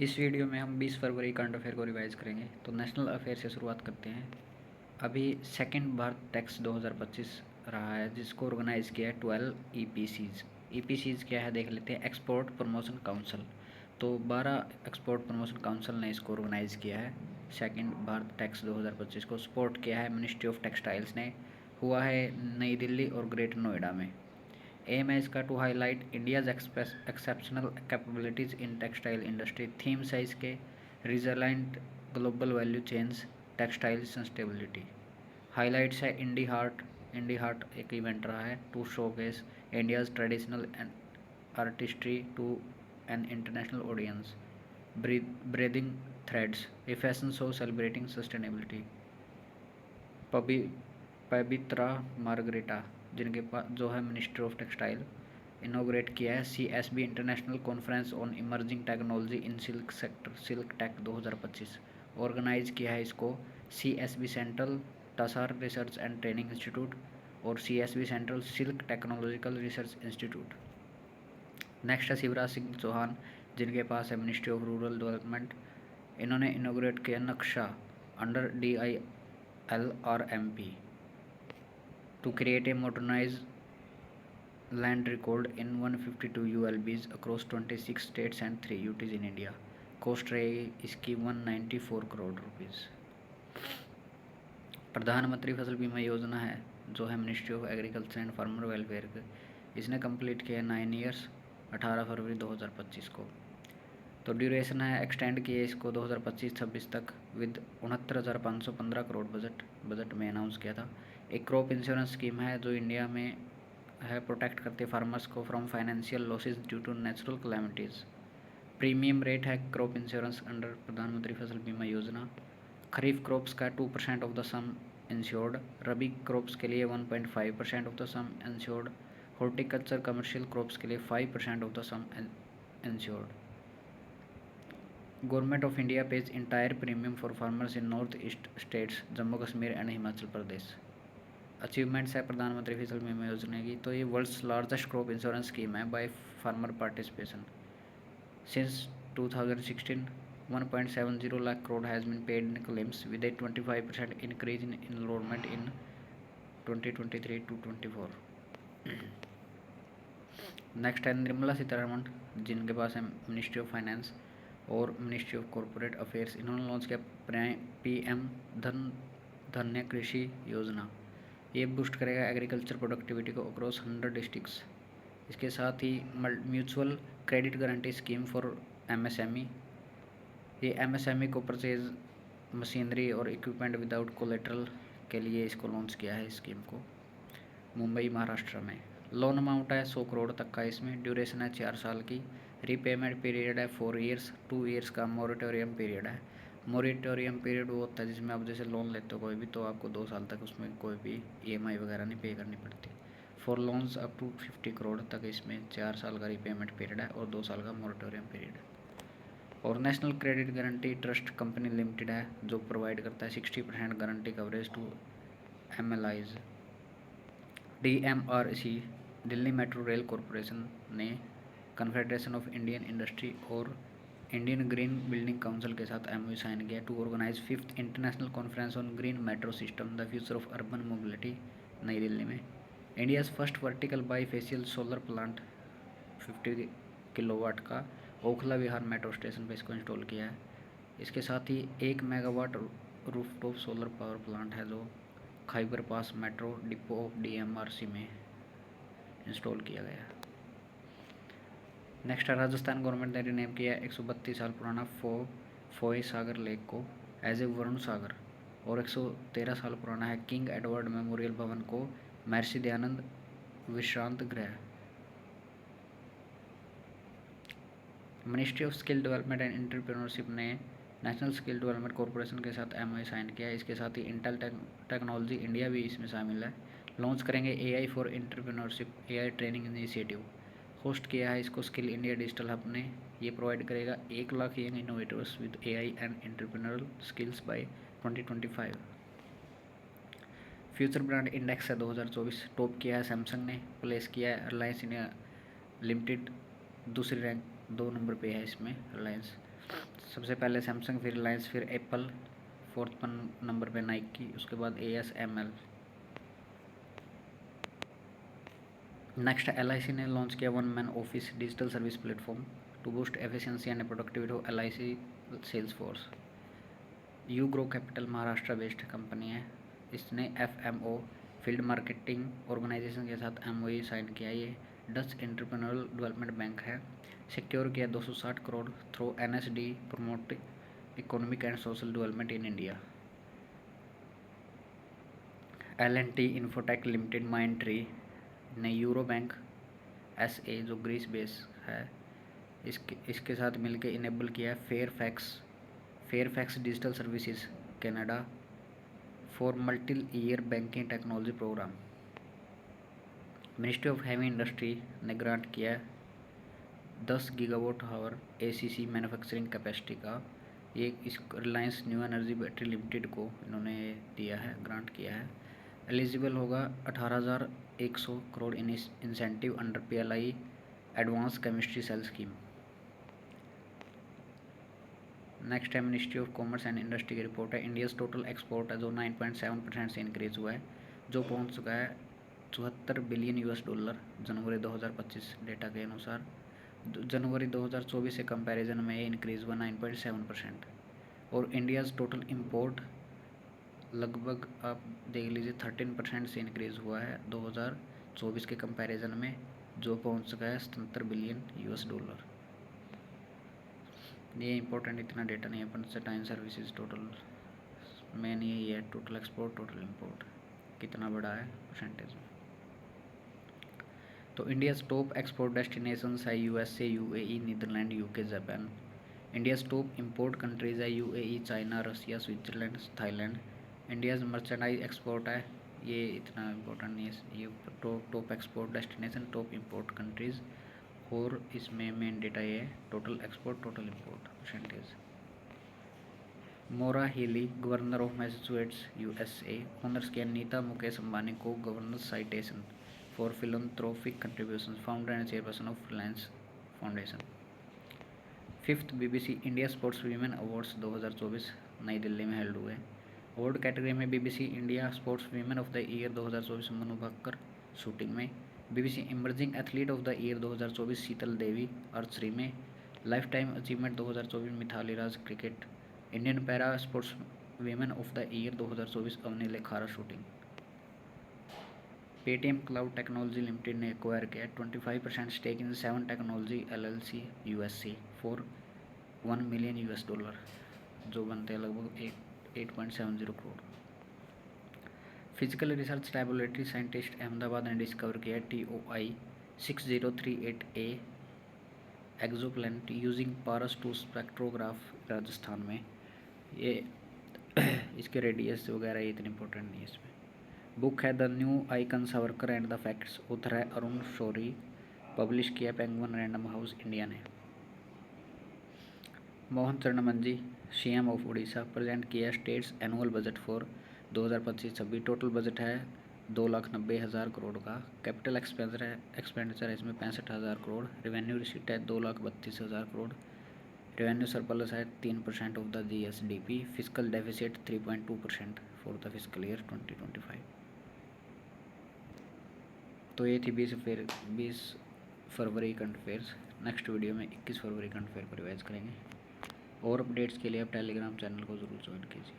इस वीडियो में हम 20 फरवरी करंट अफेयर को रिवाइज करेंगे। तो नेशनल अफेयर से शुरुआत करते हैं। अभी सेकंड भारत टैक्स 2025 रहा है, जिसको ऑर्गेनाइज किया है 12 ईपीसीज। ईपीसीज क्या है देख लेते हैं। Export promotion council. तो 12 एक्सपोर्ट प्रमोशन काउंसिल ने इसको ऑर्गेनाइज किया है सेकंड भारत टैक्स 2025 को। सपोर्ट किया है मिनिस्ट्री ऑफ टेक्सटाइल्स ने। हुआ है नई दिल्ली और ग्रेटर नोएडा में। एम है इसका to highlight India's exceptional capabilities in textile industry. Themes है इसके resilient global value chains textile sustainability. Highlights है इंडी हार्ट एक इवेंट रहा है to showcase India's traditional and artistry to an international audience. Breathing threads a fashion show celebrating sustainability. Pavitra Margherita जिनके पास जो है मिनिस्टर ऑफ टेक्सटाइल इनोग्रेट किया है CSB international conference on emerging technology in silk sector silk tech 2025। Organise किया है इसको CSB central tasar research and training institute और CSB central silk technological research institute. Next है शिवराज सिंह चौहान जिनके पास है मिनिस्ट्री ऑफ रूरल डेवलपमेंट। इन्होंने इनोग्रेट किया नक्शा under DILRMP to create a modernized land record in 152 ULBs across 26 states and 3 UTs in India. Cost रहेगी इसकी 194 करोड़ रुपीज़। प्रधानमंत्री फसल बीमा योजना है जो है ministry of agriculture and farmer welfare के। इसने कंप्लीट किया 9 ईयर्स 18 फरवरी 2025 को। तो ड्यूरेशन है एक्सटेंड किए इसको 2025-26 तक विद 69,515 करोड़ बजट में अनाउंस किया था। एक क्रॉप इंश्योरेंस स्कीम है जो इंडिया में है, प्रोटेक्ट करते फार्मर्स को from financial losses due to natural calamities. Premium rate है क्रॉप इंश्योरेंस अंडर प्रधानमंत्री फसल बीमा योजना। खरीफ क्रॉप्स का 2% of the sum insured, rabi crops के लिए 1.5% of the sum insured, horticulture commercial crops के लिए 5% of the sum insured. Government of India pays entire premium for farmers in north east states Jammu Kashmir and Himachal Pradesh. Achievements है प्रधानमंत्री फसल बीमा योजना की। तो ये world's largest crop insurance scheme है by farmer participation. Since 2016 1.70 lakh crore has been paid in claims with a 25% increase in enrolment in 2023-24। Next है निर्मला सीतारमण जिनके पास है मिनिस्ट्री ऑफ फाइनेंस और मिनिस्ट्री ऑफ कॉरपोरेट अफेयर्स। इन्होंने लॉन्च किया PM धन्य कृषि योजना। ये बूस्ट करेगा एग्रीकल्चर प्रोडक्टिविटी को अक्रॉस 100 डिस्ट्रिक्ट्स। इसके साथ ही mutual credit guarantee scheme for MSME। ये MSME को परचेज मशीनरी और इक्विपमेंट विदाउट कोलेट्रल के लिए इसको लॉन्च किया है स्कीम को मुंबई महाराष्ट्र में। लोन अमाउंट है 100 करोड़ तक का। इसमें ड्यूरेशन है 4 साल की। रीपेमेंट पीरियड है 4 ईयर्स। 2 ईयर्स का मोरेटोरियम पीरियड है। मोरेटोरियम पीरियड वो होता है जिसमें आप जैसे लोन लेते हो कोई भी, तो आपको 2 साल तक उसमें कोई भी EMI वगैरह नहीं पे करनी पड़ती। For loans up to 50 crore तक इसमें 4 साल का रीपेमेंट पीरियड है और 2 साल का मोरेटोरियम पीरियड है। और national credit guarantee trust company limited है जो प्रोवाइड करता है 60% guarantee coverage to MLIs। DMRC Delhi metro rail corporation ने कन्फेडरेशन ऑफ इंडियन इंडस्ट्री और इंडियन ग्रीन बिल्डिंग काउंसिल के साथ MOU साइन किया to organise 5th international conference on green metro system the future of urban mobility Nai Delhi में। India's first vertical bifacial solar plant 50 kilowatt का ओखला विहार metro station पर इसको install किया है। इसके साथ ही 1 megawatt rooftop solar power plant है जो खैबर पास मेट्रो डिपो ऑफ DMRC में इंस्टॉल किया गया। नेक्स्ट है राजस्थान गवर्नमेंट ने रिनेम किया 132 साल पुराना फोय सागर लेक को एज ए वरुण सागर, और 113 साल पुराना है किंग एडवर्ड मेमोरियल भवन को महर्षि दयानंद विश्रांत गृह। Ministry of skill development and entrepreneurship ने नेशनल स्किल डेवलपमेंट कॉरपोरेशन के साथ MOU साइन किया है। इसके साथ ही इंटेल टेक्नोलॉजी इंडिया भी इसमें शामिल है। लॉन्च करेंगे AI for entrepreneurship AI training initiative. Host किया है इसको स्किल इंडिया डिजिटल हब ने। ये प्रोवाइड करेगा 1 lakh young innovators with AI and entrepreneurial skills by 2025। Future brand index है 2024 टॉप किया है सैमसंग ने, प्लेस किया है रिलायंस इंडिया लिमिटेड 2 नंबर पे है इसमें रिलायंस। सबसे पहले सैमसंग, फिर रिलायंस, फिर एप्पल, 4th नंबर पे नाइकी, उसके बाद ASML। नेक्स्ट, LIC ने लॉन्च किया one man office digital service platform to boost efficiency and productivity of LIC sales force. U Gro Capital Maharashtra based company है। इसने FMO फील्ड मार्केटिंग ऑर्गेनाइजेशन के साथ MOU sign किया। ये डच एंटरप्रेन्योरल डेवलपमेंट बैंक है। Secure किया 260 crore through NSD promote economic and social development in India. L&T Infotech limited Mindtree ने Euro bank SA जो ग्रीस बेस है इसके साथ मिलकर इनेबल किया Fairfax digital services Canada for multi year banking technology programme. Ministry of heavy industry ने grant किया 10 gigawatt hour ACC manufacturing capacity का। ये इस Reliance new energy battery limited को इन्होंने दिया है, ग्रांट किया है। एलिजिबल होगा 18,100 crore incentive under PLI advance chemistry cell scheme. Next है ministry of commerce and industry की रिपोर्ट है। इंडियाज़ टोटल एक्सपोर्ट है जो 9.7% से इंक्रीज हुआ है, जो पहुंच चुका है $74 बिलियन जनवरी 2025 डेटा के अनुसार। जनवरी 2024 से कंपैरिजन में ये इंक्रीज हुआ 9.7%। और इंडियाज़ टोटल इंपोर्ट लगभग आप देख लीजिए 13% से इंक्रीज हुआ है 2024 के कंपैरिजन में, जो पहुंच चुका है $77 बिलियन। ये इंपॉर्टेंट इतना डेटा नहीं है, अपन सर्टाइन सर्विसेज टोटल मेन यही है, टोटल एक्सपोर्ट टोटल इंपोर्ट कितना बड़ा है परसेंटेज में। तो इंडियाज़ टॉप एक्सपोर्ट डेस्टिनेशंस है USA, UAE, Netherland, UK, Japan. India's top import countries है UAE, China, Russia, Switzerland, Thailand. India's merchandise export है, ये इतना इम्पोर्टेंट नहीं है, ये top export destination, top import countries. और इसमें मेन डेटा ये है total export total import percentage. Maura Healey, governor of Massachusetts USA, honours किया नीता मुकेश अंबानी को governor's citation for philanthropic contribution, founder and chairperson of Reliance foundation. 5th BBC India sports women awards 2024 Nai Delhi में held हुए। Award category में BBC India sports women of the year 2024 Manu Bhaker shooting में, BBC emerging athlete of the year 2024 Sheetal Devi archery में, life time achievement 2024 Mithali Raj cricket, Indian para sports women of the year 2024 Avani Lekhara shooting. Paytm cloud technology limited ने acquire किया 25% stake in 7 technology LLC USA for $1 million, जो बनते हैं लगभग 8.70 crore. Physical research laboratory scientist Ahmedabad ने discover किया TOI 6038A exoplanet using पारस 2 spectrograph Rajasthan में। ये इसके रेडियस वगैरह ये इतने इंपॉर्टेंट नहीं है इसमें। बुक है the new icon Savarkar and the facts, author है अरुण शौरी, पब्लिश किया पेंगुइन रैंडम हाउस इंडिया ने। Mohan चरणमंजी, CM of Orissa, present किया states annual budget for 2025-26। Total budget है 2,90,000 करोड़ का। कैपिटल एक्सपेंडिचर है इसमें 65,000 करोड़। रेवेन्यू रिसीट है 2,32,000 करोड़। रेवेन्यू सरप्लस है 3% of the GSDP। Physical deficit 3.2% for the physical year 2025। तो ये थी 20 फरवरी करंट अफेयर्स। नेक्स्ट वीडियो में 21 फरवरी करंट अफेयर पर रिवाइज करेंगे। और अपडेट्स के लिए आप टेलीग्राम चैनल को ज़रूर ज्वाइन कीजिए।